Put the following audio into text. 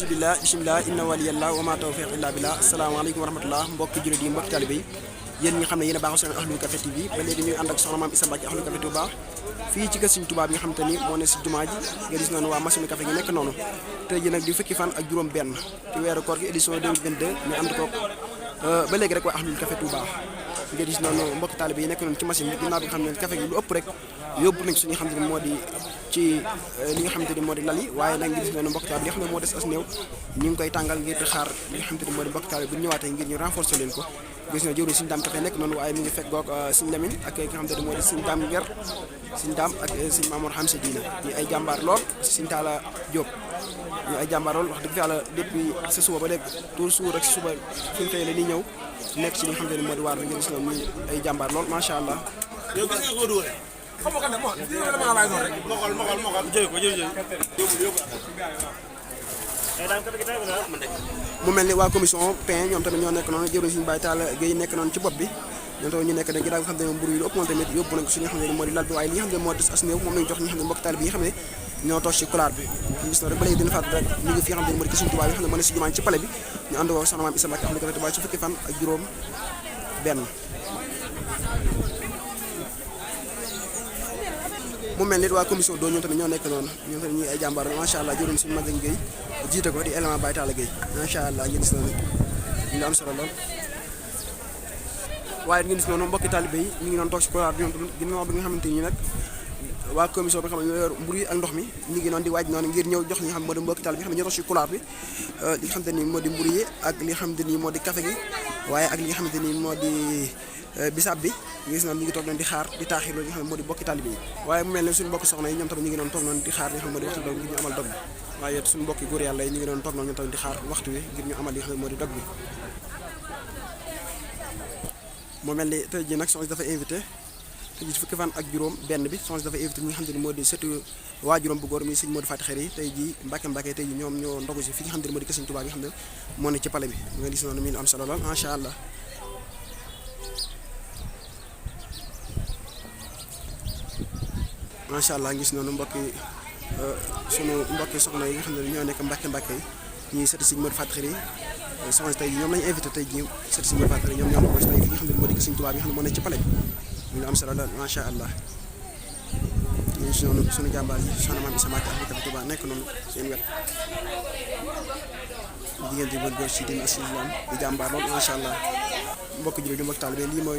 bismillah inna waliyallah wa ma tawfiq illa billah asalaamaaleykum wa rahmatullah mbokki jullit yi mbokki talibé yi yéen ñi nga xam ne yéen a baaxoo seen Ahlu Café TV ba léegi ñuy ànd ak soxna maam Issa Mbacke Ahlu Café Touba fii ci kër Sëriñ Touba bi nga xamante ni moo ne si jumaa ji nga gis noonu waa machine café gi nekk noonu tey ji nag di fukki fan ak juróom benn ci weeru koor gi édition 2022 ñu ànd ko ba léegi rek waa Ahlu Café Touba nga gis noonu mbokki talibé yi nekk noonu ci machine bi ginnaaw bi nga xam ne café gi lu ëpp rek yóbbu nañ suñu xam ne moo di ci li nga xamante ni moo di lal yi waaye nag nga gis noonu mbokk taal bi nga xam ne moo des as néew ñu ngi koy tàngal ngir di xaar li nga xamante ni moo di mbokk taal bi bu ñu ñëwaatee ngir ñu renforcer leen ko gis na jëwriñ suñu daam café nekk noonu waaye mi ngi fekk goog suñu Lamine ak ki nga xamante ni moo di suñu daam nger suñu daam ak suñu Mamour Hamsa Diina ñu ay jàmbaar lool suñu Taala Diop ñu ay jàmbaar lool wax dëgg fa yàlla depuis sa suba ba léegi toujours rek si suba fi ñu xëy la ni ñëw nekk ci li nga xamante ni moo di waar bi nga gis noonu ñu ay jàmbaar lool macha allah mu mel ni waa commission pain ñoom tamit ñoo nekk noonu jëwriñ suñu Baye Talla Gueye nekk noonu ci bopp bi ñoom tamit ñu nekk ne ginnaaw nga xam ne mburu yi lu ëpp moom tamit yóbbu nañ ko suñu xam ne moo di lal bi waaye li nga xam ne moo des as néew moom lañu jox ñi nga xam ne mbokk taal bi nga xam ne ñoo toog ci couloir bi gis na rek ba léegi dina fàttali rek ñu ngi fi nga xam ne moo di Sëriñ Tuubaa yi nga xam ne moo ne si jumaa ci palais bi ñu ànd ko soxna maam Issa Mbacke Ahlu Café Touba ci fukki fan ak juróom benn mu mel ni waa commission doo ñoom tamit ñoo nekk noonu ñoom tamit ñuy ay jàmbaar macha allah jëroon suñu Maguette Gueye jiite ko di élément Baye Talla Gueye macha allah ngeen gis noonu ñu am solo lool waaye ngeen gis noonu mbokki talibé yi ñu ngi doon toog si couloir bi ñoom tamit ginnaaw bi nga xamante ni nag waa commission bi nga xam ne ñoo yor mburu yi ak ndox mi ñu ngi noonu di waaj noonu ngir ñëw jox li nga xam ne moo di mbokki talibé yi nga xam ne ñoo toog si couloir bi li nga xamante ni moo di mburu yi ak li nga xamante ni moo di café gi waaye ak li nga xamante ni moo di bisab bi gis na ñu ngi toog noonu di xaar di taaxir loolu nga xam ne moo di bokki talibé yi waaye mu mel ne suñu mbokki soxna yi ñoom tamit ñu ngi doon toog noonu di xaar li nga xam ne moo di waxtu dog ngir ñu amal dog bi waaye suñu mbokki góor yàlla yi ñu ngi doon toog noonu ñoom tamit di xaar waxtu wi ngir ñu amal li nga xam ne moo di dog bi mu mel ni tey ji nag soxna si dafa invité tey ji fukki fan ak juróom benn bi soxna si dafa invité ñi nga xam ne moo di surtout waajuram bu góor muy sëñ Modou Faty Khary yi tey ji Mbàkke tey ji ñoom ñoo ndogu si fi nga xam ne moo di kër Sëriñ Tuubaa bi nga xam ne moo ne ci palais bi nga gis noonu mi am solo lool macha allah macha allah gis noonu mbokki sunu mbokki soxna yi nga xam ne ñoo nekk Mbàkke yi ñuy sëti Sëriñ Modou Faty Khary yi soxna si tey ñoom lañu invité tey ji sëti Sëriñ Modou Faty Khary ñoom ñoo ko tey fi nga xam ne moo di Sëriñ Tuubaa bi nga xam ne moo nekk ci palais bi ñu am solo lool macha allah ñu sunu jàmbaar yi soxna maam Issa Mbacke Ahlu Café Touba nekk noonu seen wet jigéen ji góor ci diine islam di jàmbaar lool macha allah mbokki jullit yi mbokki taalibe lii mooy